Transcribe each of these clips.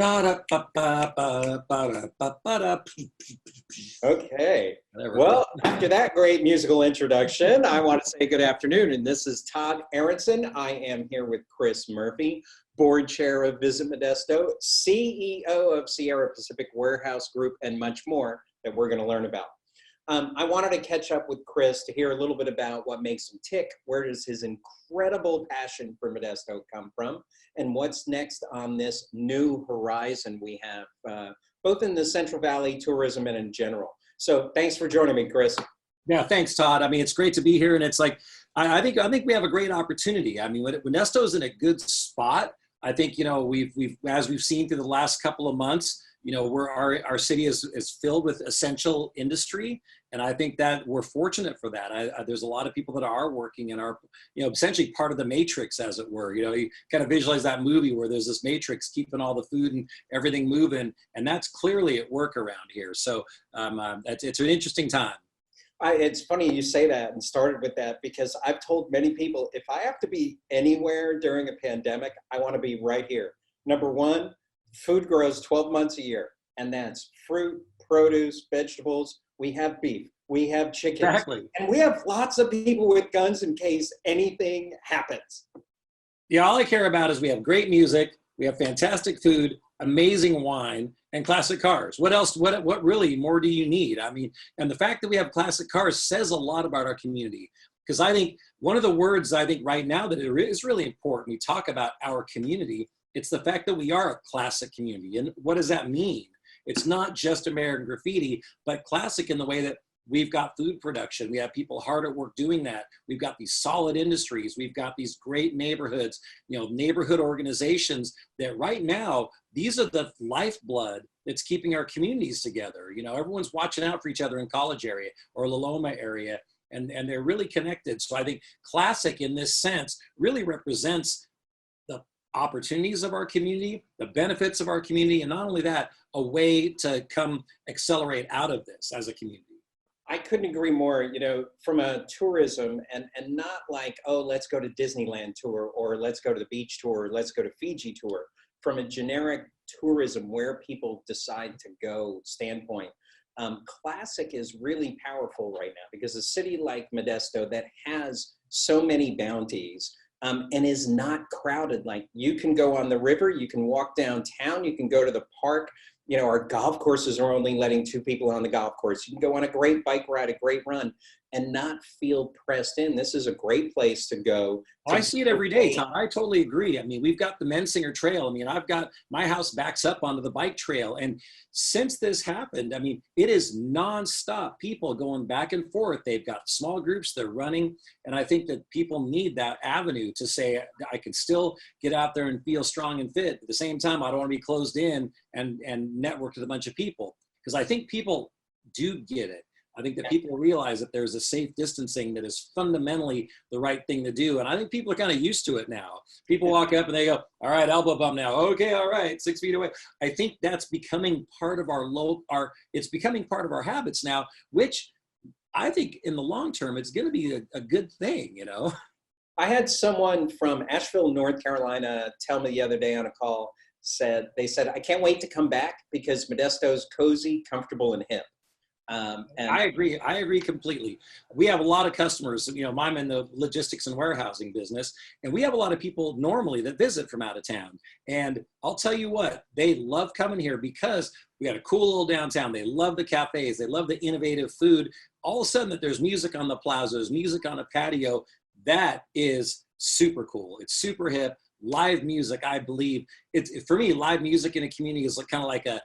Okay. Whatever. Well, after that great musical introduction, I want to say good afternoon. And this is Todd Aaronson. I am here with Chris Murphy, board chair of Visit Modesto, CEO of Sierra Pacific Warehouse Group, and much more that we're going to learn about. I wanted to catch up with Chris to hear a little bit about what makes him tick. Where does his incredible passion for Modesto come from? And what's next on this new horizon we have, both in the Central Valley tourism and in general. So thanks for joining me, Chris. Yeah, thanks, Todd. I mean, it's great to be here, and it's like I think we have a great opportunity. I mean, Modesto's in a good spot. I think we've as we've seen through the last couple of months, our city is filled with essential industry, and I think that we're fortunate for that. There's a lot of people that are working and are essentially part of the matrix, as it were. You kind of visualize that movie where there's this matrix keeping all the food and everything moving, and that's clearly at work around here. So it's an interesting time. It's funny you say that and started with that, because I've told many people, if I have to be anywhere during a pandemic, I want to be right here. Number one, food grows 12 months a year, and that's fruit, produce, vegetables. We have beef, we have chickens, Exactly. And we have lots of people with guns in case anything happens. Yeah, all I care about is we have great music, we have fantastic food, amazing wine, and classic cars. What else? What really more do you need? I mean, and the fact that we have classic cars says a lot about our community. Because I think one of the words I think right now that is really important, we talk about our community, it's the fact that we are a classic community. And what does that mean? It's not just American graffiti, but classic in the way that we've got food production. We have people hard at work doing that. We've got these solid industries. We've got these great neighborhoods, neighborhood organizations that right now, these are the lifeblood that's keeping our communities together. Everyone's watching out for each other in College area or La Loma area, and they're really connected. So I think classic in this sense really represents the opportunities of our community, the benefits of our community, and not only that, a way to come accelerate out of this as a community. I couldn't agree more, from a tourism and not like, oh, let's go to Disneyland tour, or let's go to the beach tour, or let's go to Fiji tour. From a generic tourism where people decide to go standpoint, classic is really powerful right now, because a city like Modesto that has so many bounties and is not crowded. Like, you can go on the river, you can walk downtown, you can go to the park. Our golf courses are only letting 2 people on the golf course. You can go on a great bike ride, a great run, and not feel pressed in. This is a great place to go. I see it every day, Tom. I totally agree. I mean, we've got the Mensinger Trail. I mean, I've got my house backs up onto the bike trail. And since this happened, I mean, it is nonstop people going back and forth. They've got small groups, they're running. And I think that people need that avenue to say, I can still get out there and feel strong and fit. At the same time, I don't want to be closed in and network with a bunch of people. Because I think people do get it. I think that people realize that there's a safe distancing that is fundamentally the right thing to do. And I think people are kind of used to it now. People walk up and they go, all right, elbow bump now. Okay, all right, 6 feet away. I think that's becoming part of it's becoming part of our habits now, which I think in the long term, it's going to be a good thing, I had someone from Asheville, North Carolina tell me the other day on a call, they said, I can't wait to come back because Modesto's cozy, comfortable, and hip. And I agree completely. We have a lot of customers, I'm in the logistics and warehousing business, and we have a lot of people normally that visit from out of town. And I'll tell you what, they love coming here because we got a cool little downtown. They love the cafes. They love the innovative food. All of a sudden that there's music on the plaza, there's music on a patio. That is super cool. It's super hip. Live music, I believe, for me, live music in a community is kind of like a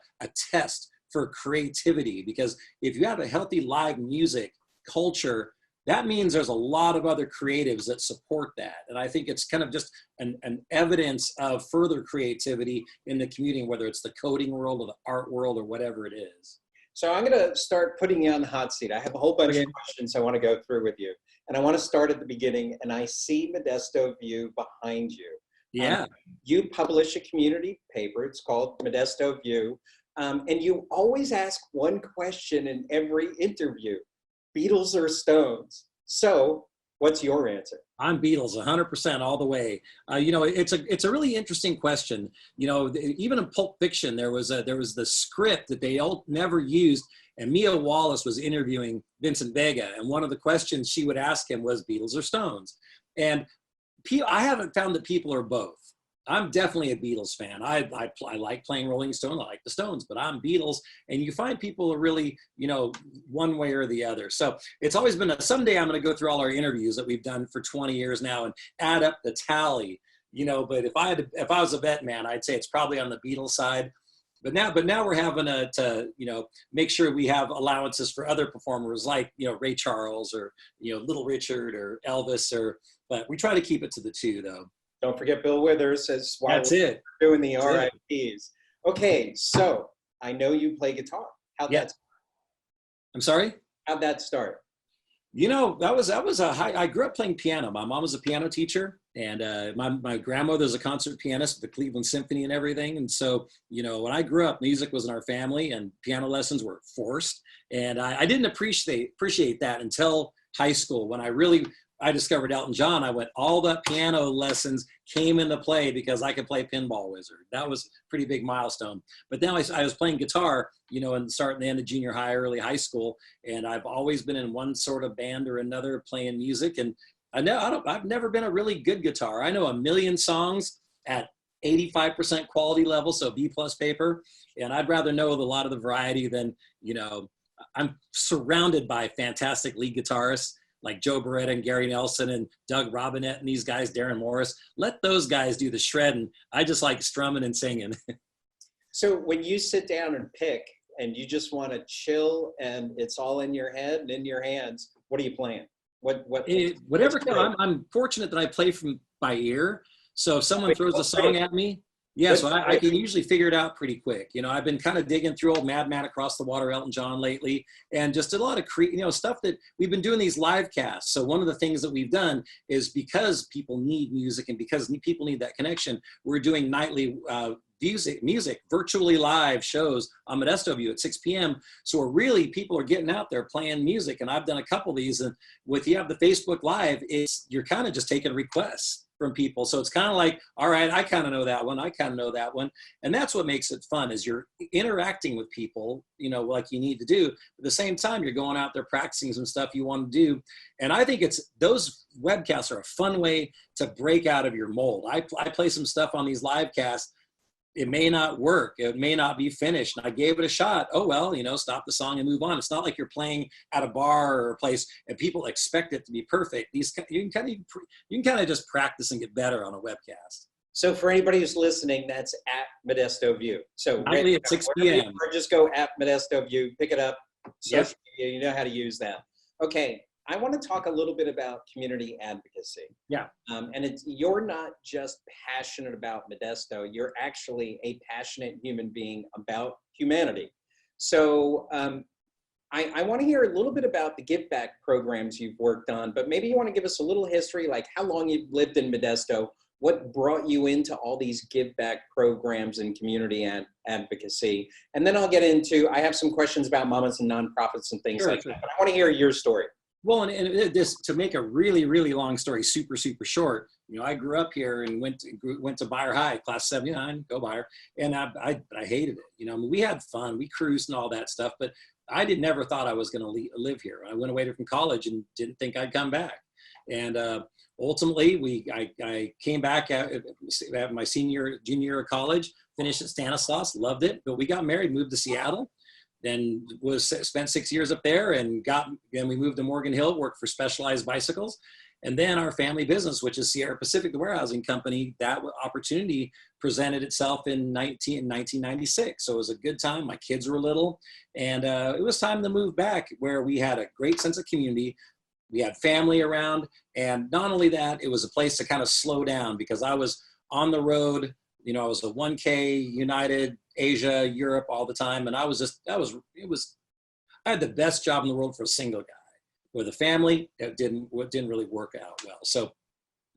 test for creativity, because if you have a healthy live music culture, that means there's a lot of other creatives that support that. And I think it's kind of just an evidence of further creativity in the community, whether it's the coding world or the art world or whatever it is. So I'm going to start putting you on the hot seat. I have a whole bunch of questions I want to go through with you. And I want to start at the beginning. And I see Modesto View behind you. Yeah. You publish a community paper. It's called Modesto View. And you always ask one question in every interview: Beatles or Stones? So what's your answer? I'm Beatles 100% all the way. You know, it's a really interesting question. You know, even in Pulp Fiction, there was the script that they all never used, and Mia Wallace was interviewing Vincent Vega, and one of the questions she would ask him was Beatles or Stones, and I haven't found that people are both. I'm definitely a Beatles fan. I like playing Rolling Stone. I like the Stones, but I'm Beatles. And you find people are really, you know, one way or the other. So it's always been someday I'm going to go through all our interviews that we've done for 20 years now and add up the tally, you know, but if I was a vet man, I'd say it's probably on the Beatles side. But now we're having to, you know, make sure we have allowances for other performers like, you know, Ray Charles or, you know, Little Richard or Elvis but we try to keep it to the two though. Don't forget Bill Withers as while That's it. Doing the RIPs. Okay, so I know you play guitar. I'm sorry? How'd that start? You know, I grew up playing piano. My mom was a piano teacher, and my grandmother's a concert pianist, the Cleveland Symphony and everything. And so, you know, when I grew up, music was in our family, and piano lessons were forced. And I didn't appreciate that until high school when I discovered Elton John. I went, all the piano lessons came into play because I could play Pinball Wizard. That was a pretty big milestone. But then I was playing guitar, you know, and starting the end of junior high, early high school. And I've always been in one sort of band or another playing music. And I've never been a really good guitar. I know a million songs at 85% quality level, so B+ paper. And I'd rather know a lot of the variety than, you know, I'm surrounded by fantastic lead guitarists like Joe Beretta and Gary Nelson and Doug Robinette and these guys, Darren Morris. Let those guys do the shredding. I just like strumming and singing. So when you sit down and pick and you just want to chill and it's all in your head and in your hands, what are you playing? Whatever. I'm fortunate that I play by ear. So if someone throws a song at me, yeah, so I can usually figure it out pretty quick. You know, I've been kind of digging through old Madman Across the Water, Elton John lately, and just a lot of, you know, stuff that we've been doing these live casts. So one of the things that we've done is because people need music and because people need that connection, we're doing nightly music, virtually live shows on Modesto View at 6 p.m. So people are getting out there playing music. And I've done a couple of these, and you have the Facebook Live, you're kind of just taking requests from people. So it's kind of like, all right, I kind of know that one. I kind of know that one. And that's what makes it fun is you're interacting with people, you know, like you need to do. At the same time, you're going out there practicing some stuff you want to do. And I think those webcasts are a fun way to break out of your mold. I play some stuff on these live casts. It may not work. It may not be finished. And I gave it a shot. Oh, well, you know, stop the song and move on. It's not like you're playing at a bar or a place and people expect it to be perfect. You can kind of just practice and get better on a webcast. So for anybody who's listening, that's at Modesto View. So nightly at 6 p.m. Or just go at Modesto View, pick it up, social media, you know how to use that. Okay. I want to talk a little bit about community advocacy. Yeah. And you're not just passionate about Modesto, you're actually a passionate human being about humanity. So I want to hear a little bit about the give back programs you've worked on, but maybe you want to give us a little history, like how long you've lived in Modesto, what brought you into all these give back programs and community advocacy. And then I'll get into, I have some questions about mamas and nonprofits and things that, but I want to hear your story. Well, and this, to make a really, really long story super, super short, you know, I grew up here and went to Beyer High, class 79, go Beyer, and I hated it. You know, I mean, we had fun, we cruised and all that stuff, but I never thought I was going to live here. I went away from college and didn't think I'd come back. And ultimately, I came back at my junior year of college, finished at Stanislaus, loved it, but we got married, moved to Seattle. Then spent 6 years up there and we moved to Morgan Hill, worked for Specialized Bicycles. And then our family business, which is Sierra Pacific, the warehousing company, that opportunity presented itself in 1996. So it was a good time. My kids were little. And it was time to move back where we had a great sense of community. We had family around. And not only that, it was a place to kind of slow down because I was on the road. You know, I was a 1K United, Asia, Europe all the time. And I had the best job in the world for a single guy. With a family, it didn't really work out well. So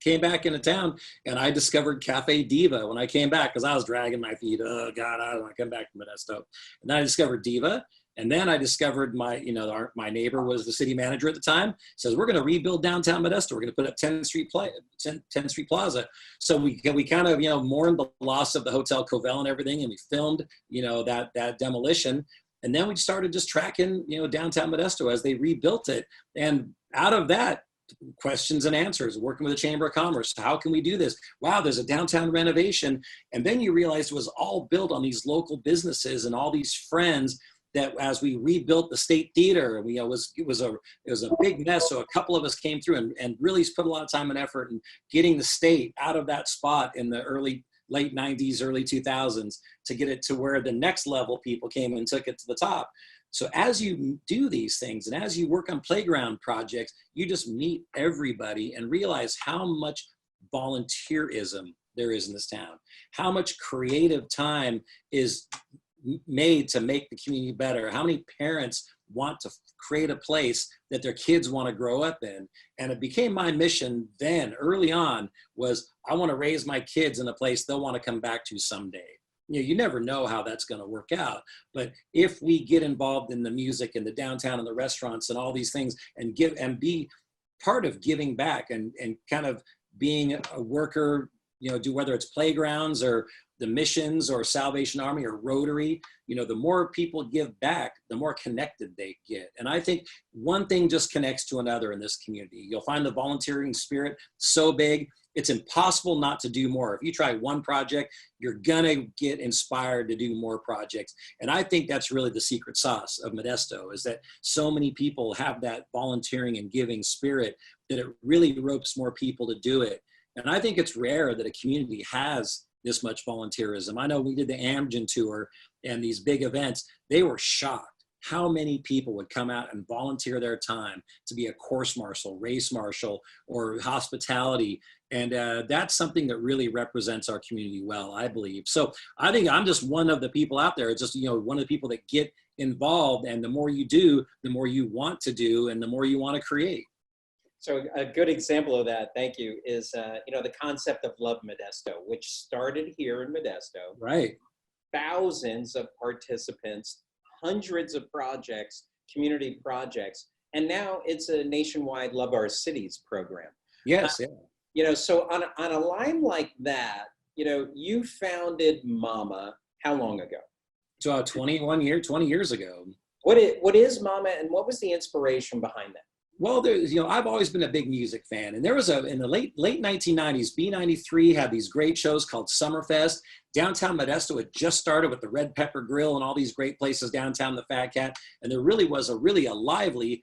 came back into town, and I discovered Cafe Diva when I came back, because I was dragging my feet. Oh God, I don't want to come back to Modesto. And then I discovered Diva. And then I discovered my neighbor was the city manager at the time, says, we're going to rebuild downtown Modesto. We're going to put up 10th Street Plaza. So we kind of, mourned the loss of the Hotel Covell and everything. And we filmed, that demolition. And then we started just tracking, downtown Modesto as they rebuilt it. And out of that, questions and answers, working with the Chamber of Commerce. How can we do this? Wow, there's a downtown renovation. And then you realize it was all built on these local businesses and all these friends that as we rebuilt the State Theater, it was a big mess. So a couple of us came through and really put a lot of time and effort in getting the state out of that spot in the late 90s, early 2000s to get it to where the next level people came and took it to the top. So as you do these things and as you work on playground projects, you just meet everybody and realize how much volunteerism there is in this town, how much creative time is made to make the community better, how many parents want to create a place that their kids want to grow up in. And it became my mission then, early on, was I want to raise my kids in a place they'll want to come back to someday. You never know how that's going to work out. But if we get involved in the music and the downtown and the restaurants and all these things and be part of giving back and kind of being a worker, do whether it's playgrounds or the missions or Salvation Army or Rotary, the more people give back, the more connected they get. And I think one thing just connects to another in this community. You'll find the volunteering spirit so big, it's impossible not to do more. If you try one project, you're gonna get inspired to do more projects. And I think that's really the secret sauce of Modesto, is that so many people have that volunteering and giving spirit that it really ropes more people to do it. And I think it's rare that a community has this much volunteerism. I know we did the Amgen tour and these big events, they were shocked how many people would come out and volunteer their time to be a course marshal, race marshal, or hospitality. And that's something that really represents our community well, I believe. So I think I'm just one of the people out there, just, one of the people that get involved. And the more you do, the more you want to do, and the more you want to create. So a good example of that, thank you, is the concept of Love Modesto, which started here in Modesto. Right. Thousands of participants, hundreds of projects, community projects, and now it's a nationwide Love Our Cities program. Yes, yeah. So on a line like that, you founded Mama how long ago? So 20 years ago. What is Mama, and what was the inspiration behind that? Well, there's, I've always been a big music fan, and there was in the late 1990s, B93 had these great shows called Summerfest. Downtown Modesto had just started with the Red Pepper Grill and all these great places downtown, the Fat Cat, and there really was a lively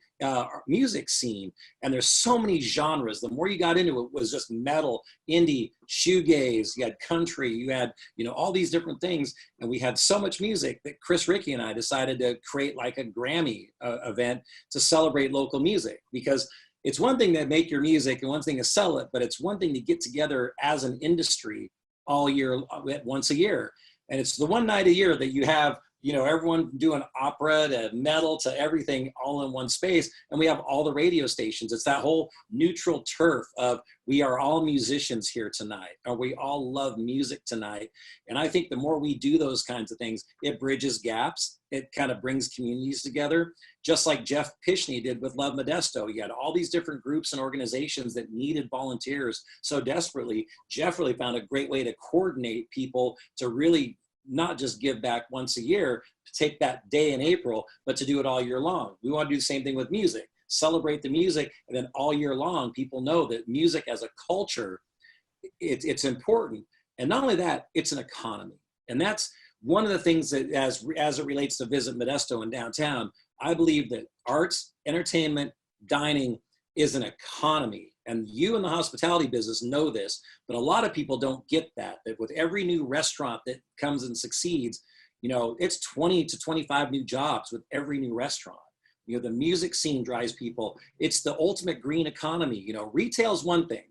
music scene. And there's so many genres. The more you got into it, was just metal, indie, shoegaze. You had country. You had all these different things, and we had so much music that Chris Ricky and I decided to create like a Grammy event to celebrate local music, because it's one thing to make your music and one thing to sell it, but it's one thing to get together as an industry all year, once a year. And it's the one night a year that you have, everyone doing opera to metal to everything all in one space. And we have all the radio stations. It's that whole neutral turf of, we are all musicians here tonight, or we all love music tonight. And I think the more we do those kinds of things, it bridges gaps. It kind of brings communities together, just like Jeff Pishney did with Love Modesto. You had all these different groups and organizations that needed volunteers so desperately. Jeff really found a great way to coordinate people to really not just give back once a year, to take that day in April, but to do it all year long. We want to do the same thing with music. Celebrate the music, and then all year long, people know that music as a culture, it's important. And not only that, it's an economy. And that's one of the things that, as it relates to Visit Modesto in downtown, I believe that arts, entertainment, dining is an economy. And you in the hospitality business know this, but a lot of people don't get that with every new restaurant that comes and succeeds, it's 20 to 25 new jobs with every new restaurant. The music scene drives people. It's the ultimate green economy. Retail's one thing,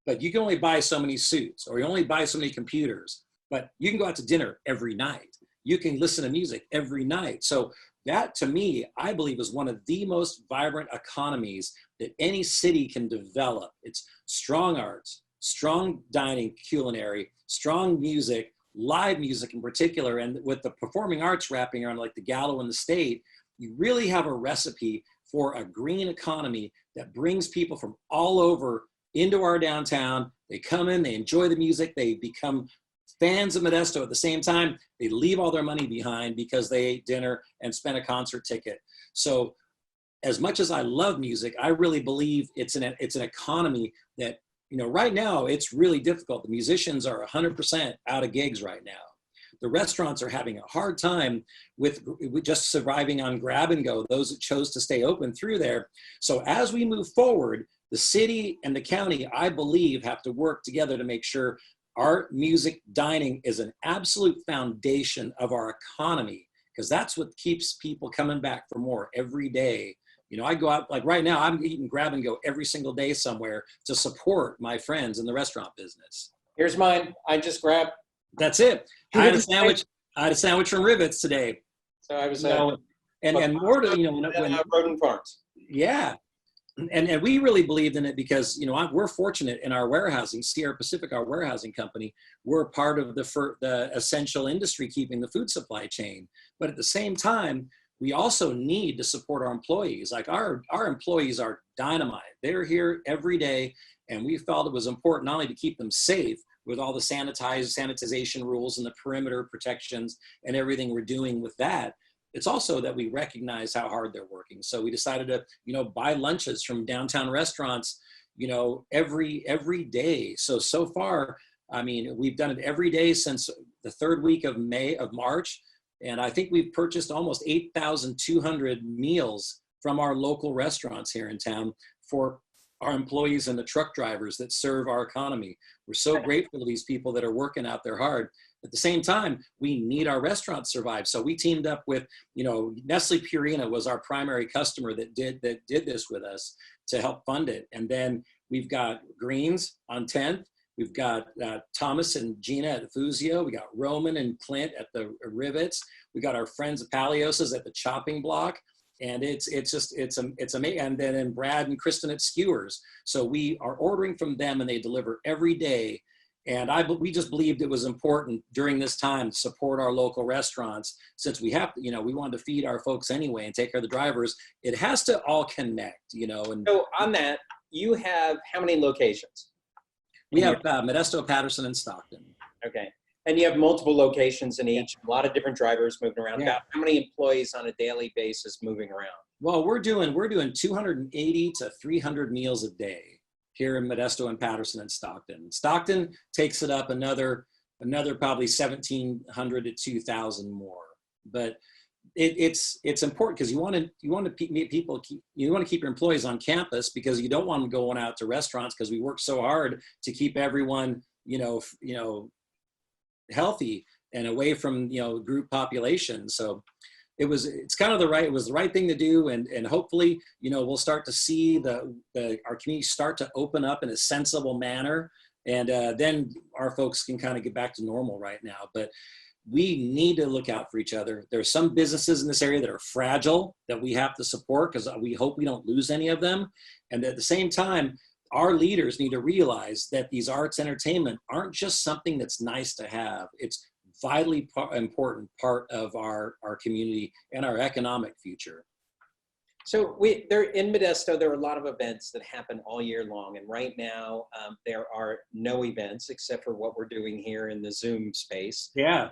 but you can only buy so many suits, or you only buy so many computers, but you can go out to dinner every night. You can listen to music every night. So that to me, I believe is one of the most vibrant economies that any city can develop. It's strong arts, strong dining, culinary, strong music, live music in particular, and with the performing arts wrapping around like the Gallo and the State, you really have a recipe for a green economy that brings people from all over into our downtown. They come in, they enjoy the music, they become fans of Modesto at the same time. They leave all their money behind because they ate dinner and spent a concert ticket. So as much as I love music, I really believe it's an economy that, you know, right now it's really difficult. The musicians are 100% out of gigs right now. The restaurants are having a hard time with just surviving on grab and go, those that chose to stay open through there. So as we move forward, the city and the county, I believe, have to work together to make sure art, music, dining is an absolute foundation of our economy, because that's what keeps people coming back for more every day. You know, I go out, like right now, I'm eating grab and go every single day somewhere to support my friends in the restaurant business. Here's mine. I just grabbed. That's it. I had a sandwich. I had a sandwich from Rivets today. So I was, and more to, you know, when Roden Farms. Yeah. And we really believed in it because, you know, we're fortunate in our warehousing, Sierra Pacific, our warehousing company, we're part of the essential industry keeping the food supply chain. But at the same time, we also need to support our employees. Like our employees are dynamite. They're here every day. And we felt it was important not only to keep them safe with all the sanitization rules and the perimeter protections and everything we're doing with that, it's also that we recognize how hard they're working. So we decided to, you know, buy lunches from downtown restaurants, you know, every day. So far, I mean, we've done it every day since the third week of March. And I think we've purchased almost 8,200 meals from our local restaurants here in town for our employees and the truck drivers that serve our economy. We're so grateful to these people that are working out there hard. At the same time, we need our restaurants to survive. So we teamed up with, you know, Nestle Purina was our primary customer that did this with us to help fund it. And then we've got Greens on 10th. We've got Thomas and Gina at Fusio. We got Roman and Clint at the Rivets. We got our friends at Palios's at the Chopping Block. And it's amazing. And then Brad and Kristen at Skewers. So we are ordering from them and they deliver every day. And we just believed it was important during this time to support our local restaurants, since we have to, you know, we wanted to feed our folks anyway and take care of the drivers. It has to all connect, you know. And so on that, you have how many locations? We have Modesto, Patterson, and Stockton. Okay. And you have multiple locations in each, a lot of different drivers moving around. Yeah. How many employees on a daily basis moving around? Well, we're doing 280 to 300 meals a day here in Modesto and Patterson and Stockton. Stockton takes it up another probably 1,700 to 2,000 more. But it's important because you want to meet people. You want to keep your employees on campus because you don't want them going out to restaurants, because we work so hard to keep everyone, you know, healthy and away from, you know, group population. So it was the right thing to do. And hopefully, you know, we'll start to see our community start to open up in a sensible manner. And then our folks can kind of get back to normal right now. But we need to look out for each other. There are some businesses in this area that are fragile that we have to support, because we hope we don't lose any of them. And at the same time, our leaders need to realize that these arts entertainment aren't just something that's nice to have. It's vitally important part of our community and our economic future. So there in Modesto, there are a lot of events that happen all year long. And right now, there are no events except for what we're doing here in the Zoom space. Yeah.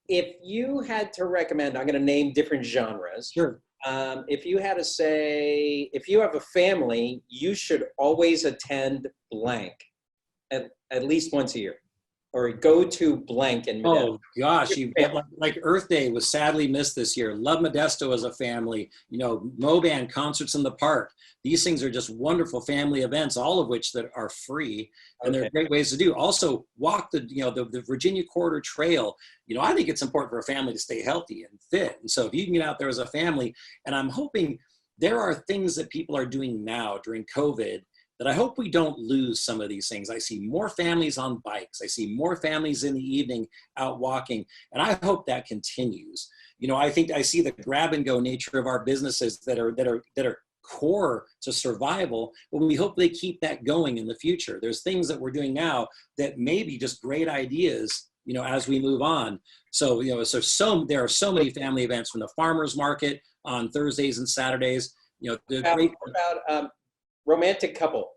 If you had to recommend, I'm going to name different genres. Sure. If you had to say, if you have a family, you should always attend blank at least once a year, or go to blank in Modesto. Oh gosh, like Earth Day was sadly missed this year. Love Modesto as a family. You know, Moban concerts in the park. These things are just wonderful family events, all of which that are free, and they're great ways to do. Also, walk the Virginia Corridor Trail. You know, I think it's important for a family to stay healthy and fit. And so if you can get out there as a family, and I'm hoping there are things that people are doing now during COVID that I hope we don't lose some of these things. I see more families on bikes. I see more families in the evening out walking, and I hope that continues. You know, I think I see the grab and go nature of our businesses that are core to survival, but we hope they keep that going in the future. There's things that we're doing now that may be just great ideas, you know, as we move on. So, you know, there are so many family events, from the farmers market on Thursdays and Saturdays. You know, What about romantic couple?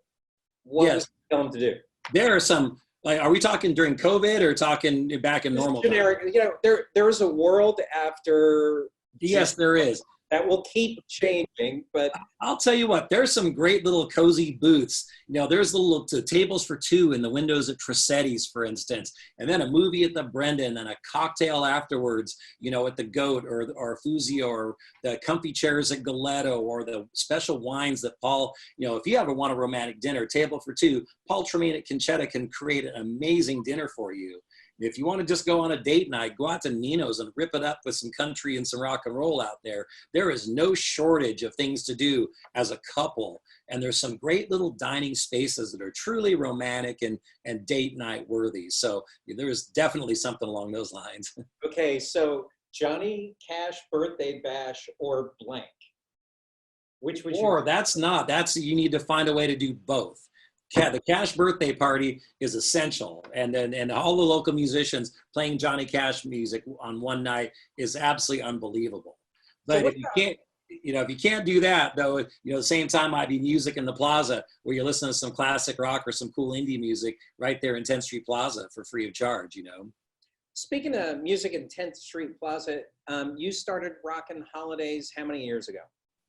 What was you tell them to do? There are some, like, are we talking during COVID or talking back in normal generic time? You know, there is a world after. Yes, there is. That will keep changing, but I'll tell you what, there's some great little cozy booths. You know, there's the little tables for two in the windows at Tressetti's, for instance, and then a movie at the Brendan and a cocktail afterwards, you know, at the Goat or Fuzio, or the comfy chairs at Galetto, or the special wines that Paul, you know, if you ever want a romantic dinner, table for two, Paul Tremaine at Conchetta can create an amazing dinner for you. If you want to just go on a date night, go out to Nino's and rip it up with some country and some rock and roll out there. There is no shortage of things to do as a couple. And there's some great little dining spaces that are truly romantic and date night worthy. So there is definitely something along those lines. Okay, so Johnny Cash birthday bash or blank? Which would you? Or you need to find a way to do both. The Cash birthday party is essential, and all the local musicians playing Johnny Cash music on one night is absolutely unbelievable. But so if you can't do that, though, you know, at the same time might be music in the plaza where you're listening to some classic rock or some cool indie music right there in 10th Street Plaza for free of charge, you know. Speaking of music in 10th Street Plaza, you started Rockin' Holidays how many years ago?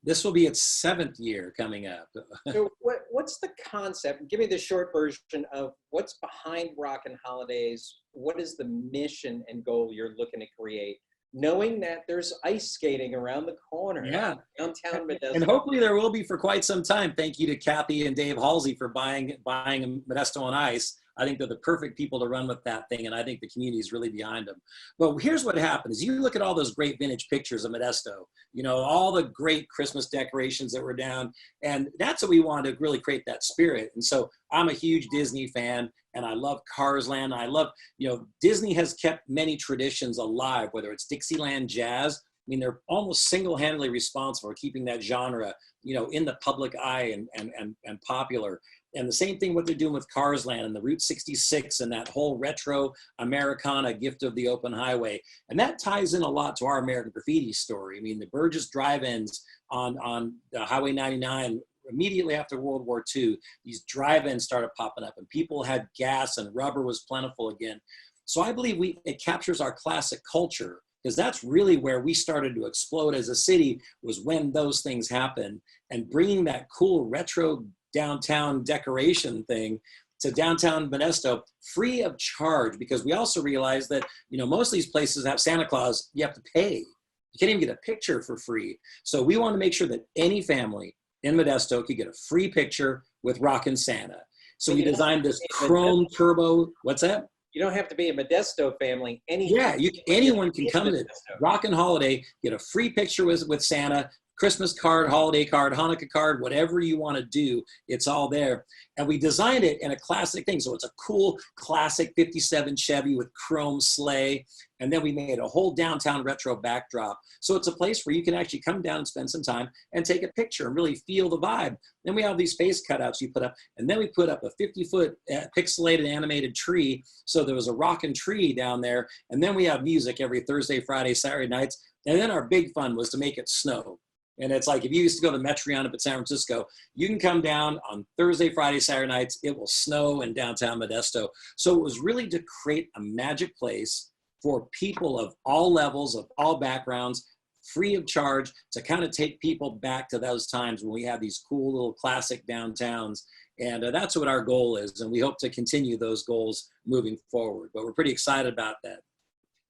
This will be its 7th year coming up. So what's the concept? Give me the short version of what's behind Rockin' Holidays. What is the mission and goal you're looking to create, knowing that there's ice skating around the corner? Yeah. Downtown Modesto. And hopefully there will be for quite some time. Thank you to Kathy and Dave Halsey for buying Modesto on Ice. I think they're the perfect people to run with that thing, and I think the community is really behind them. But here's what happens. You look at all those great vintage pictures of Modesto, you know, all the great Christmas decorations that were down, and that's what we wanted to really create, that spirit. And so I'm a huge Disney fan, and I love Cars Land. I love, you know, Disney has kept many traditions alive, whether it's Dixieland Jazz. I mean, they're almost single-handedly responsible for keeping that genre, you know, in the public eye and popular. And the same thing what they're doing with Cars Land and the Route 66 and that whole retro Americana gift of the open highway. And that ties in a lot to our American Graffiti story. I mean, the Burgess drive-ins on Highway 99, immediately after World War II, these drive-ins started popping up and people had gas and rubber was plentiful again. So I believe it captures our classic culture, because that's really where we started to explode as a city, was when those things happened. And bringing that cool retro downtown decoration thing to downtown Modesto free of charge, because we also realized that, you know, most of these places have Santa Claus, you have to pay. You can't even get a picture for free. So we want to make sure that any family in Modesto could get a free picture with Rockin' Santa. So we designed this chrome turbo, what's that? You don't have to be a Modesto family. Anyone can come to Rockin' Holiday, get a free picture with Santa, Christmas card, holiday card, Hanukkah card, whatever you want to do, it's all there. And we designed it in a classic thing. So it's a cool classic 57 Chevy with chrome sleigh. And then we made a whole downtown retro backdrop. So it's a place where you can actually come down and spend some time and take a picture and really feel the vibe. Then we have these face cutouts you put up, and then we put up a 50-foot pixelated animated tree. So there was a rockin' tree down there. And then we have music every Thursday, Friday, Saturday nights. And then our big fun was to make it snow. And it's like, if you used to go to Metreon up at San Francisco, you can come down on Thursday, Friday, Saturday nights. It will snow in downtown Modesto. So it was really to create a magic place for people of all levels, of all backgrounds, free of charge, to kind of take people back to those times when we had these cool little classic downtowns. And that's what our goal is. And we hope to continue those goals moving forward. But we're pretty excited about that.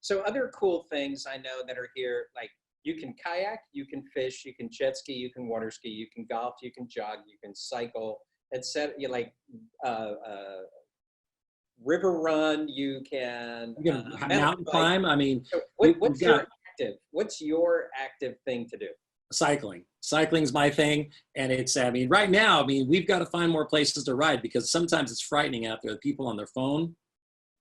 So other cool things I know that are here, like, you can kayak, you can fish, you can jet ski, you can water ski, you can golf, you can jog, you can cycle, etc. You like river run, you can mountain climb. I mean, so what's your active thing to do? Cycling's my thing. And it's, I mean, right now, I mean, we've got to find more places to ride because sometimes it's frightening out there, people on their phone.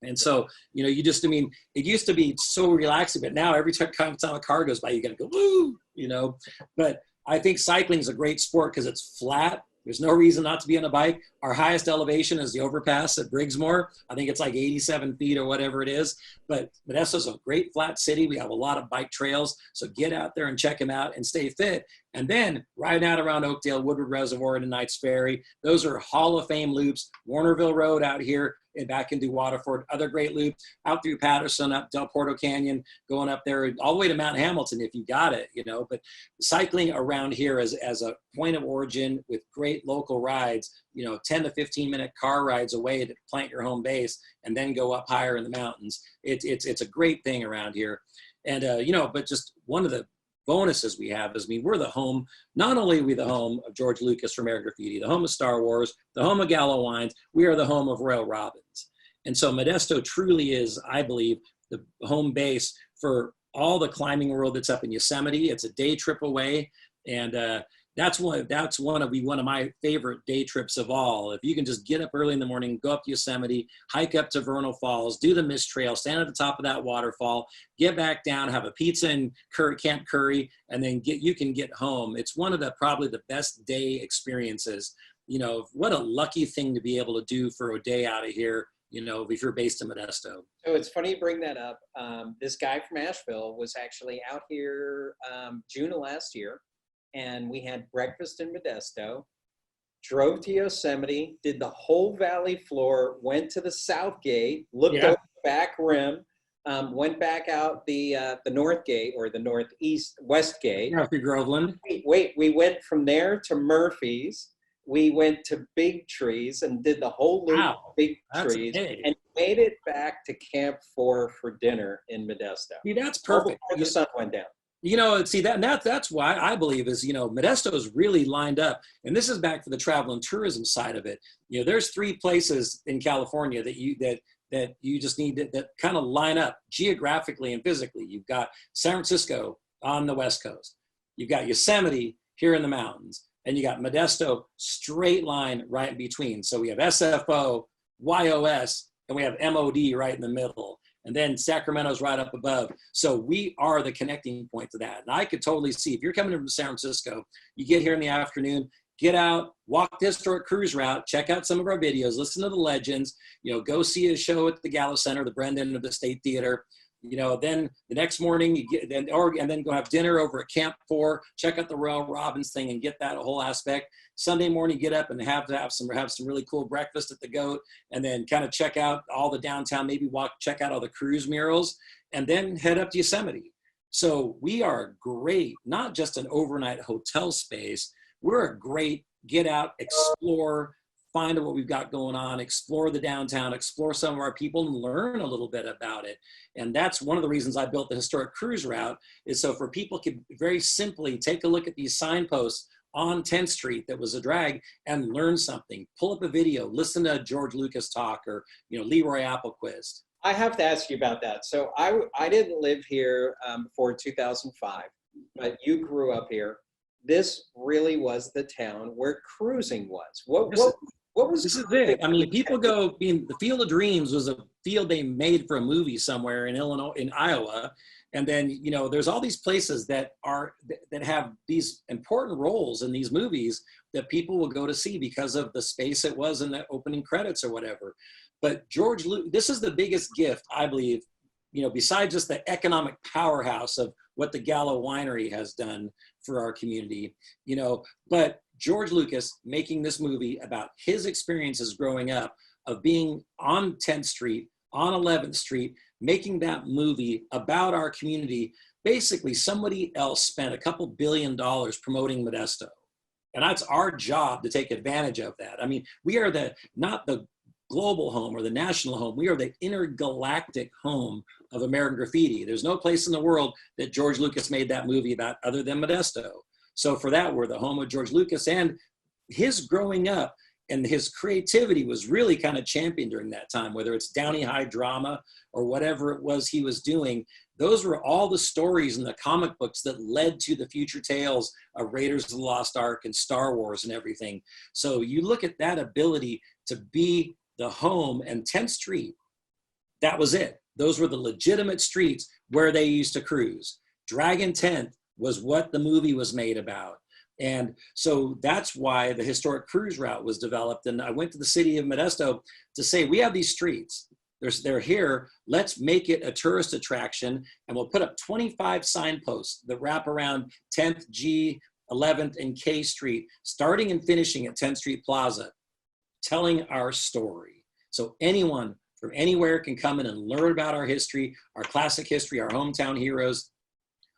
And so, you know, you just, I mean, it used to be so relaxing, but now every time a car goes by, you got to go, woo, you know. But I think cycling is a great sport because it's flat. There's no reason not to be on a bike. Our highest elevation is the overpass at Briggsmore. I think it's like 87 feet or whatever it is. But Modesto's a great flat city. We have a lot of bike trails. So get out there and check them out and stay fit. And then ride out around Oakdale, Woodward Reservoir, and Knights Ferry. Those are Hall of Fame loops. Warnerville Road out here and back into Waterford. Other great loops out through Patterson, up Del Porto Canyon, going up there all the way to Mount Hamilton if you got it, you know. But cycling around here as a point of origin with great local rides, you know, 10 to 15 minute car rides away to plant your home base and then go up higher in the mountains. It's a great thing around here. And, you know, but just one of the bonuses we have is, I mean, we're the home, not only are we the home of George Lucas for American Graffiti, the home of Star Wars, the home of Gallo Wines, we are the home of Royal Robins. And so Modesto truly is, I believe, the home base for all the climbing world that's up in Yosemite. It's a day trip away. And that's one of my favorite day trips of all. If you can just get up early in the morning, go up to Yosemite, hike up to Vernal Falls, do the Mist Trail, stand at the top of that waterfall, get back down, have a pizza and Camp Curry, and then you can get home. It's one of probably the best day experiences. You know, what a lucky thing to be able to do for a day out of here, you know, if you're based in Modesto. So it's funny you bring that up. This guy from Asheville was actually out here June of last year. And we had breakfast in Modesto, drove to Yosemite, did the whole valley floor, went to the south gate, looked over the back rim, went back out the north gate or the west gate. Murphy Groveland. Wait, we went from there to Murphy's. We went to Big Trees and did the whole loop of Big Trees and made it back to Camp 4 for dinner in Modesto. See, that's perfect. Before the sun went down. You know, see that's why I believe is, you know, Modesto is really lined up. And this is back to the travel and tourism side of it. You know, there's 3 places in California that you just need that kind of line up geographically and physically. You've got San Francisco on the West Coast. You've got Yosemite here in the mountains. And you got Modesto straight line right in between. So we have SFO, YOS, and we have MOD right in the middle. And then Sacramento's right up above. So we are the connecting point to that. And I could totally see, if you're coming from San Francisco, you get here in the afternoon, get out, walk the historic cruise route, check out some of our videos, listen to the legends, you know, go see a show at the Gallo Center, the Brendan of the State Theater. You know, then the next morning and then go have dinner over at Camp 4, check out the Royal Robins thing and get that whole aspect. Sunday morning, get up and have some really cool breakfast at the Goat, and then kind of check out all the downtown, maybe check out all the cruise murals, and then head up to Yosemite. So we are great, not just an overnight hotel space. We're a great get out, explore, find out what we've got going on, explore the downtown, explore some of our people, and learn a little bit about it. And that's one of the reasons I built the historic cruise route, is so for people could very simply take a look at these signposts on 10th Street that was a drag and learn something. Pull up a video, listen to George Lucas talk, or, you know, Leroy Applequist. I have to ask you about that. So I didn't live here before 2005, but you grew up here. This really was the town where cruising was. What was this is it. I mean, people go, the Field of Dreams was a field they made for a movie somewhere in Illinois, in Iowa. And then, you know, there's all these places that have these important roles in these movies that people will go to see because of the space it was in the opening credits or whatever. But this is the biggest gift, I believe, you know, besides just the economic powerhouse of what the Gallo Winery has done for our community, you know, but George Lucas making this movie about his experiences growing up of being on 10th Street, on 11th Street, making that movie about our community. Basically, somebody else spent a couple $2 billion promoting Modesto. And that's our job to take advantage of that. I mean, we are not the global home or the national home. We are the intergalactic home of American Graffiti. There's no place in the world that George Lucas made that movie about other than Modesto. So for that, we're the home of George Lucas, and his growing up and his creativity was really kind of championed during that time, whether it's Downey High drama or whatever it was he was doing. Those were all the stories in the comic books that led to the future tales of Raiders of the Lost Ark and Star Wars and everything. So you look at that ability to be the home, and 10th Street, that was it. Those were the legitimate streets where they used to cruise. Dragon 10th was what the movie was made about. And so that's why the historic cruise route was developed. And I went to the city of Modesto to say, we have these streets. They're here. Let's make it a tourist attraction. And we'll put up 25 signposts that wrap around 10th, G, 11th, and K Street, starting and finishing at 10th Street Plaza, telling our story. So anyone from anywhere can come in and learn about our history, our classic history, our hometown heroes,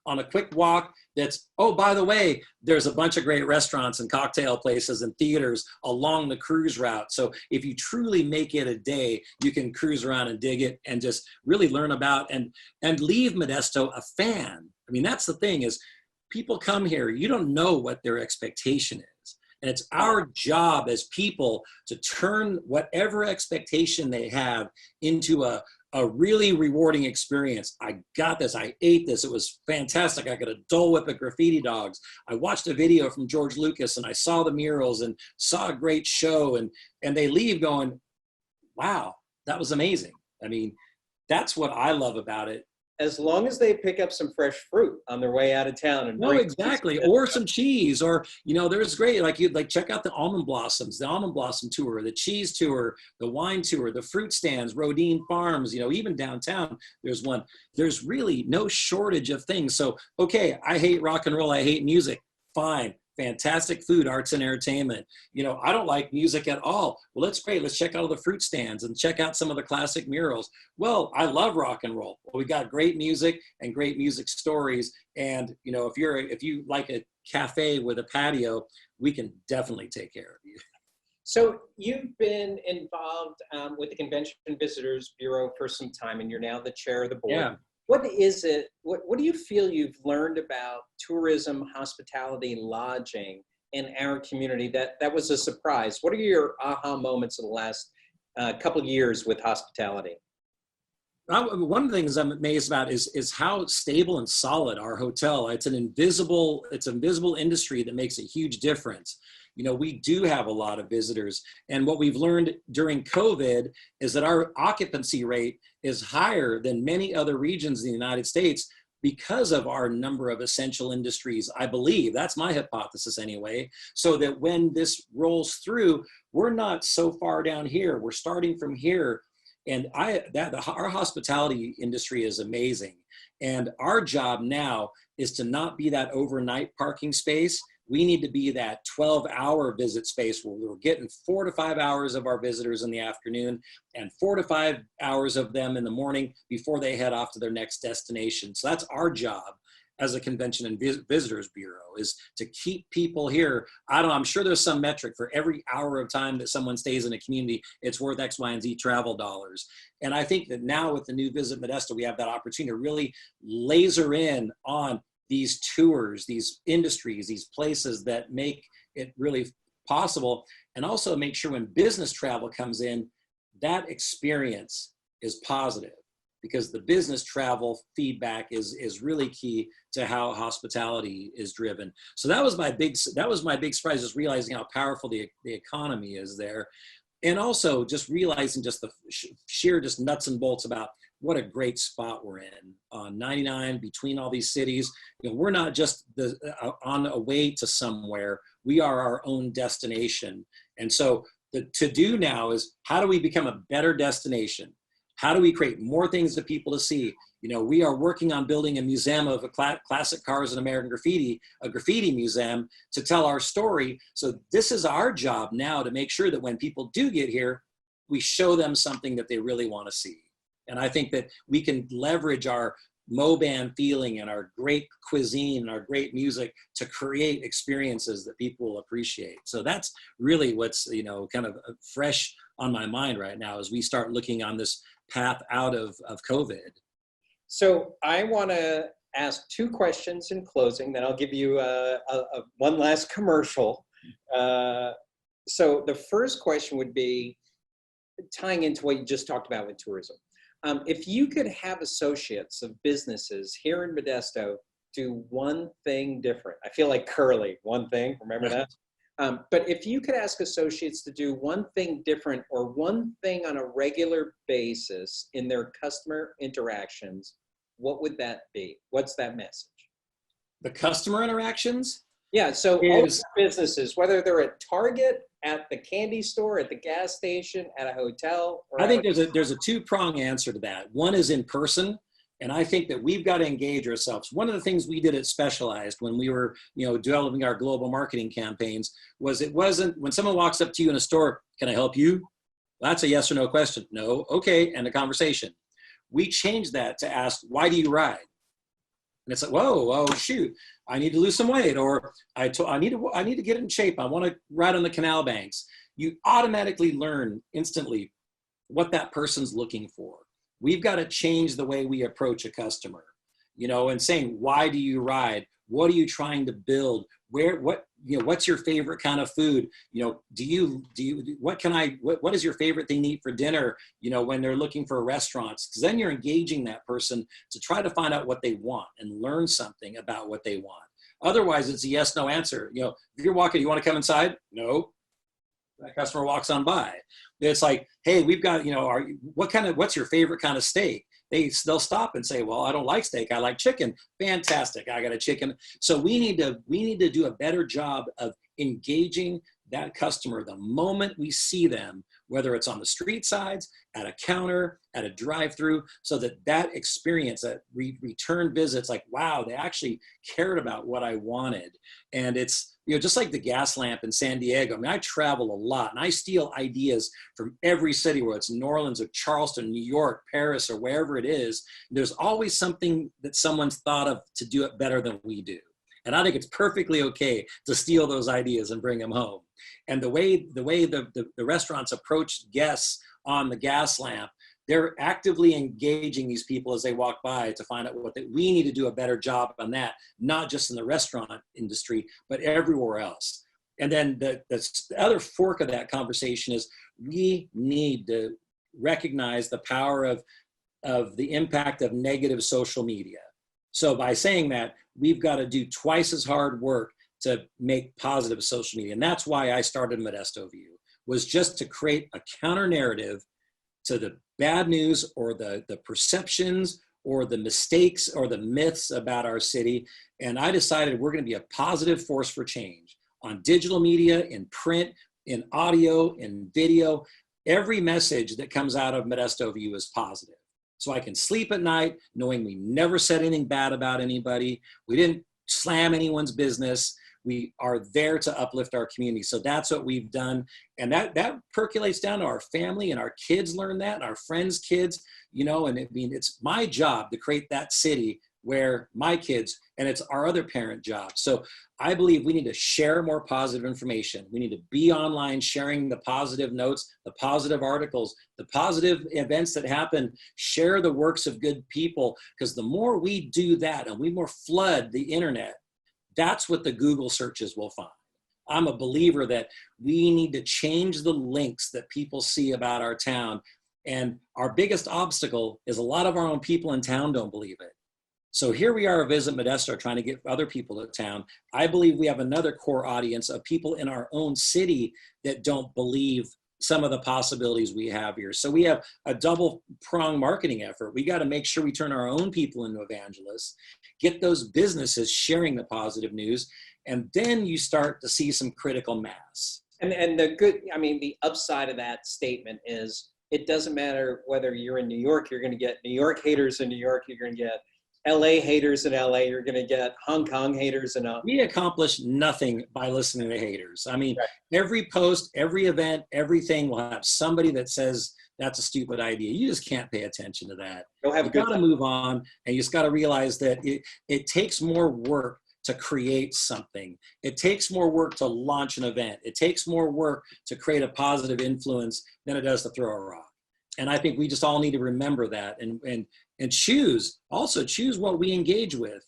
on a quick walk that's, oh, by the way, there's a bunch of great restaurants and cocktail places and theaters along the cruise route. So if you truly make it a day, you can cruise around and dig it and just really learn about and leave Modesto a fan. I mean, that's the thing, is people come here, you don't know what their expectation is. And it's our job as people to turn whatever expectation they have into a really rewarding experience. I got this, I ate this, it was fantastic. I got a Dole Whip of graffiti dogs. I watched a video from George Lucas and I saw the murals and saw a great show, and they leave going, wow, that was amazing. I mean, that's what I love about it. As long as they pick up some fresh fruit on their way out of town. And no, exactly. Or some cheese, or, you know, there's great, like check out the almond blossoms, the almond blossom tour, the cheese tour, the wine tour, the fruit stands, Rodine Farms, you know, even downtown, there's one. There's really no shortage of things. So, okay, I hate rock and roll, I hate music, fine. Fantastic food, arts and entertainment. You know, I don't like music at all. Well, that's great. Let's check out all the fruit stands and check out some of the classic murals. Well, I love rock and roll. Well, we got great music and great music stories. And, you know, if you like a cafe with a patio, we can definitely take care of you. So you've been involved with the Convention Visitors Bureau for some time, and you're now the chair of the board. Yeah. What is it, what do you feel you've learned about tourism, hospitality, lodging in our community that was a surprise? What are your aha moments of the last couple of years with hospitality? One of the things I'm amazed about is how stable and solid our hotel. It's an invisible industry that makes a huge difference. You know, we do have a lot of visitors, and what we've learned during COVID is that our occupancy rate is higher than many other regions in the United States because of our number of essential industries, I believe. That's my hypothesis anyway. So that when this rolls through, we're not so far down here. We're starting from here. And our hospitality industry is amazing. And our job now is to not be that overnight parking space. We need to be that 12-hour visit space where we're getting 4 to 5 hours of our visitors in the afternoon and 4 to 5 hours of them in the morning before they head off to their next destination. So that's our job as a Convention and Visitors Bureau, is to keep people here. I'm sure there's some metric for every hour of time that someone stays in a community, it's worth X, Y, and Z travel dollars. And I think that now with the new Visit Modesto, we have that opportunity to really laser in on these tours, these industries, these places that make it really possible, and also make sure when business travel comes in, that experience is positive, because the business travel feedback is really key to how hospitality is driven. So that was my big surprise, is realizing how powerful the economy is there. And also just realizing just the sheer just nuts and bolts about what a great spot we're in on 99 between all these cities. You know, we're not just on a way to somewhere, we are our own destination. And so the to-do now is, how do we become a better destination? How do we create more things for people to see? You know, we are working on building a museum of classic cars and American graffiti, a graffiti museum to tell our story. So this is our job now, to make sure that when people do get here, we show them something that they really want to see. And I think that we can leverage our Moban feeling and our great cuisine and our great music to create experiences that people will appreciate. So that's really what's, you know, kind of fresh on my mind right now as we start looking on this path out of COVID. So I want to ask 2 questions in closing, then I'll give you one last commercial. So the first question would be tying into what you just talked about with tourism. If you could have associates of businesses here in Modesto do one thing different, I feel like Curly, one thing, remember that? But if you could ask associates to do one thing different or one thing on a regular basis in their customer interactions, what would that be? What's that message? The customer interactions Yeah, so all is, businesses, whether they're at Target, at the candy store, at the gas station, at a hotel, or I at think there's a two-prong answer to that. One is in person, and I think that we've got to engage ourselves. One of the things we did at Specialized when we were, developing our global marketing campaigns was it wasn't when someone walks up to you in a store, can I help you? Well, that's a yes or no question. No, okay, and a conversation. We changed that to ask, why do you ride? And it's like, whoa, oh shoot, I need to lose some weight, or I need to get in shape. I want to ride on the canal banks. You automatically learn instantly what that person's looking for. We've got to change the way we approach a customer, and saying, why do you ride? What are you trying to build? What's your favorite kind of food? What is your favorite thing to eat for dinner? When they're looking for restaurants, because then you're engaging that person to try to find out what they want and learn something about what they want. Otherwise, it's a yes, no answer. If you're walking, you want to come inside? No. That customer walks on by. It's like, hey, we've got, what's your favorite kind of steak? They'll stop and say, well, I don't like steak. I like chicken. Fantastic. I got a chicken. So we need to do a better job of engaging that customer the moment we see them, whether it's on the street sides, at a counter, at a drive-through, so that experience, that return visits, like, wow, they actually cared about what I wanted. And it's, just like the gas lamp in San Diego. I mean, I travel a lot and I steal ideas from every city, whether it's New Orleans or Charleston, New York, Paris, or wherever it is. There's always something that someone's thought of to do it better than we do. And I think it's perfectly okay to steal those ideas and bring them home. And the way the restaurants approach guests on the gas lamp, they're actively engaging these people as they walk by to find out we need to do a better job on that, not just in the restaurant industry, but everywhere else. And then the other fork of that conversation is we need to recognize the power of the impact of negative social media. So by saying that, we've got to do twice as hard work to make positive social media. And that's why I started Modesto View, was just to create a counter narrative to the bad news or the perceptions or the mistakes or the myths about our city. And I decided we're going to be a positive force for change on digital media, in print, in audio, in video. Every message that comes out of Modesto View is positive. So I can sleep at night knowing we never said anything bad about anybody. We didn't slam anyone's business. We are there to uplift our community. So that's what we've done. And that percolates down to our family, and our kids learn that, and our friends' kids, and I mean, it's my job to create that city where my kids, and it's our other parent job. So I believe we need to share more positive information. We need to be online sharing the positive notes, the positive articles, the positive events that happen, share the works of good people, because the more we do that and we more flood the internet, that's what the Google searches will find. I'm a believer that we need to change the links that people see about our town. And our biggest obstacle is a lot of our own people in town don't believe it. So here we are at Visit Modesto trying to get other people to town. I believe we have another core audience of people in our own city that don't believe some of the possibilities we have here. So we have a double prong marketing effort. We got to make sure we turn our own people into evangelists, get those businesses sharing the positive news, and then you start to see some critical mass. And the upside of that statement is it doesn't matter whether you're in New York, you're going to get New York haters in New York, you're going to get LA haters in LA, you're going to get Hong Kong haters in We accomplish nothing by listening to haters. I mean, right. Every post, every event, everything will have somebody that says that's a stupid idea. You just can't pay attention to that. You got to move on, and you just got to realize that it takes more work to create something. It takes more work to launch an event. It takes more work to create a positive influence than it does to throw a rock. And I think we just all need to remember that and choose what we engage with,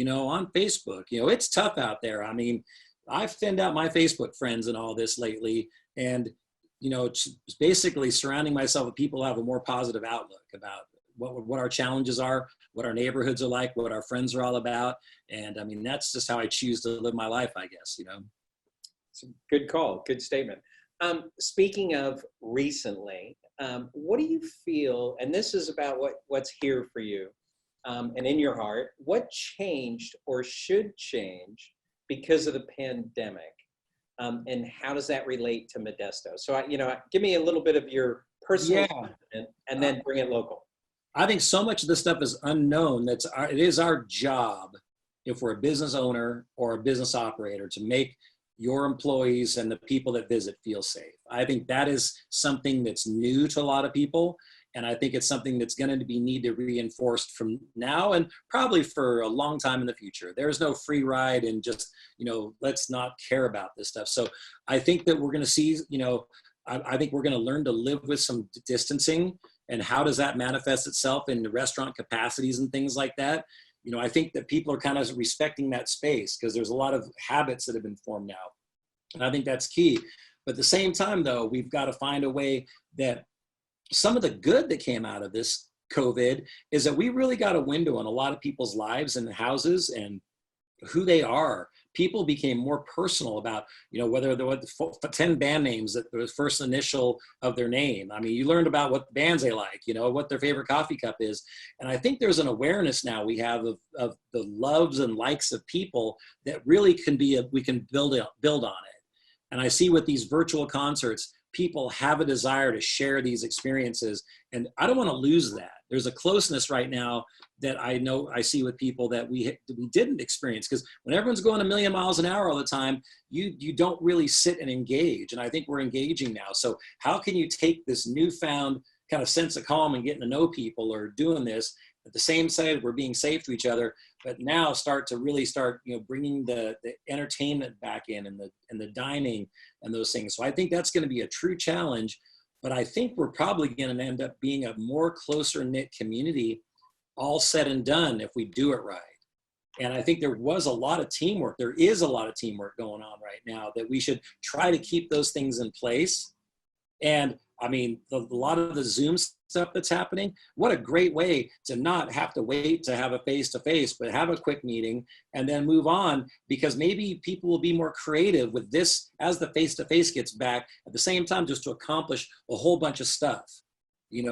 on Facebook. It's tough out there. I mean, I've thinned out my Facebook friends and all this lately, and it's basically surrounding myself with people who have a more positive outlook about what our challenges are, what our neighborhoods are like, what our friends are all about. And I mean, that's just how I choose to live my life, I guess, It's a good call, good statement. Speaking of recently, what do you feel, and this is about what's here for you and in your heart, what changed or should change because of the pandemic? And how does that relate to Modesto? So, give me a little bit of your personal sentiment and then bring it local. I think so much of this stuff is unknown. It is our job, if we're a business owner or a business operator, to make your employees and the people that visit feel safe. I think that is something that's new to a lot of people. And I think it's something that's going to need to be reinforced from now and probably for a long time in the future. There's no free ride and just, let's not care about this stuff. So I think that we're going to see, I think we're going to learn to live with some distancing. And how does that manifest itself in the restaurant capacities and things like that? I think that people are kind of respecting that space because there's a lot of habits that have been formed now. And I think that's key. But at the same time, though, we've got to find a way that some of the good that came out of this COVID is that we really got a window on a lot of people's lives and houses and who they are. People became more personal about, whether there were 10 band names that the first initial of their name. I mean, you learned about what bands they like, what their favorite coffee cup is. And I think there's an awareness now we have of the loves and likes of people that really we can build on it. And I see with these virtual concerts, people have a desire to share these experiences. And I don't want to lose that. There's a closeness right now that I know I see with people that we didn't experience, because when everyone's going a million miles an hour all the time, you don't really sit and engage. And I think we're engaging now. So how can you take this newfound kind of sense of calm and getting to know people or doing this at the same side, we're being safe to each other, but now start bringing the entertainment back in and the dining and those things. So I think that's going to be a true challenge, but I think we're probably going to end up being a more closer knit community, all said and done, if we do it right. And I think there was a lot of teamwork. There is a lot of teamwork going on right now that we should try to keep those things in place. And I mean, a lot of the Zoom stuff that's happening, what a great way to not have to wait to have a face-to-face, but have a quick meeting and then move on, because maybe people will be more creative with this as the face-to-face gets back at the same time, just to accomplish a whole bunch of stuff.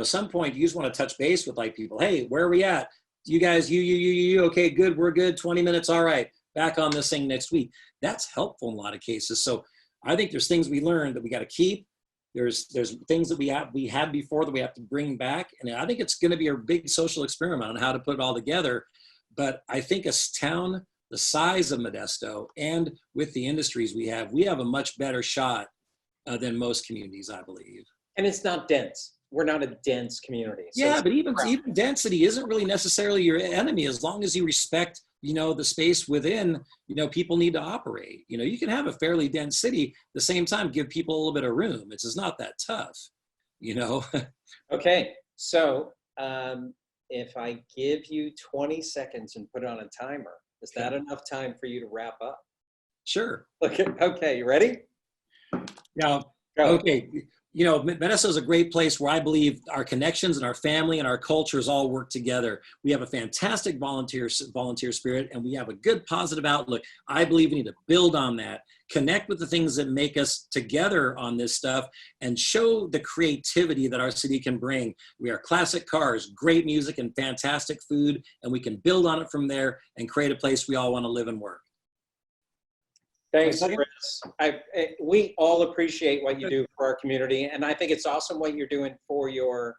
Some point you just want to touch base with people. Hey, where are we at? You guys, you, okay, good, we're good, 20 minutes, all right, back on this thing next week. That's helpful in a lot of cases. So I think there's things we learned that we got to keep. There's things that we had before that we have to bring back. And I think it's going to be a big social experiment on how to put it all together. But I think a town the size of Modesto and with the industries we have a much better shot than most communities, I believe. And it's not dense. We're not a dense community. So yeah, but even density isn't really necessarily your enemy, as long as you respect, the space within, people need to operate. You can have a fairly dense city, at the same time, give people a little bit of room. It's just not that tough, Okay, so if I give you 20 seconds and put it on a timer, is that enough time for you to wrap up? Sure. Okay, you ready? Yeah. Go. Okay. Modesto is a great place where I believe our connections and our family and our cultures all work together. We have a fantastic volunteer spirit, and we have a good positive outlook. I believe we need to build on that, connect with the things that make us together on this stuff, and show the creativity that our city can bring. We are classic cars, great music, and fantastic food, and we can build on it from there and create a place we all want to live and work. Thanks, Chris. We all appreciate what you do for our community, and I think it's awesome what you're doing for your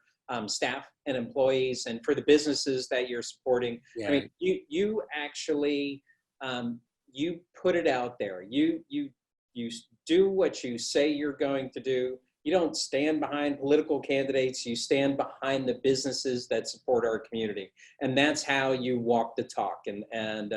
staff and employees and for the businesses that you're supporting. Yeah. I mean, you actually you put it out there. You do what you say you're going to do. You don't stand behind political candidates. You stand behind the businesses that support our community, and that's how you walk the talk. And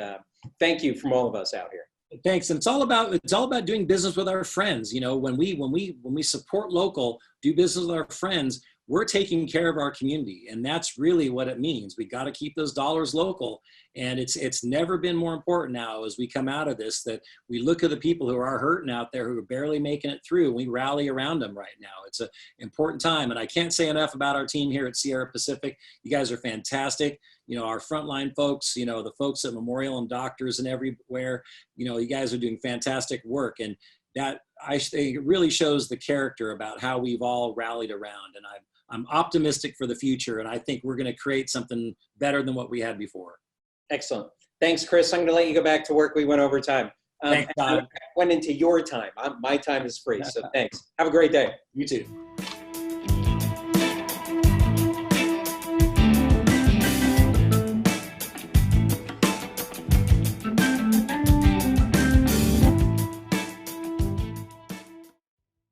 thank you from all of us out here. Thanks. And it's all about doing business with our friends. When we support local, do business with our friends, we're taking care of our community. And that's really what it means. We got to keep those dollars local. And it's never been more important now as we come out of this, that we look at the people who are hurting out there, who are barely making it through, and we rally around them right now. It's an important time. And I can't say enough about our team here at Sierra Pacific. You guys are fantastic. You know, our frontline folks, you know, the folks at Memorial and doctors and everywhere, you know, you guys are doing fantastic work. And that I think it really shows the character about how we've all rallied around. And I'm optimistic for the future. And I think we're going to create something better than what we had before. Excellent. Thanks, Chris. I'm going to let you go back to work. We went over time. Thanks, Todd. Went into your time. My time is free. So thanks. Have a great day. You too.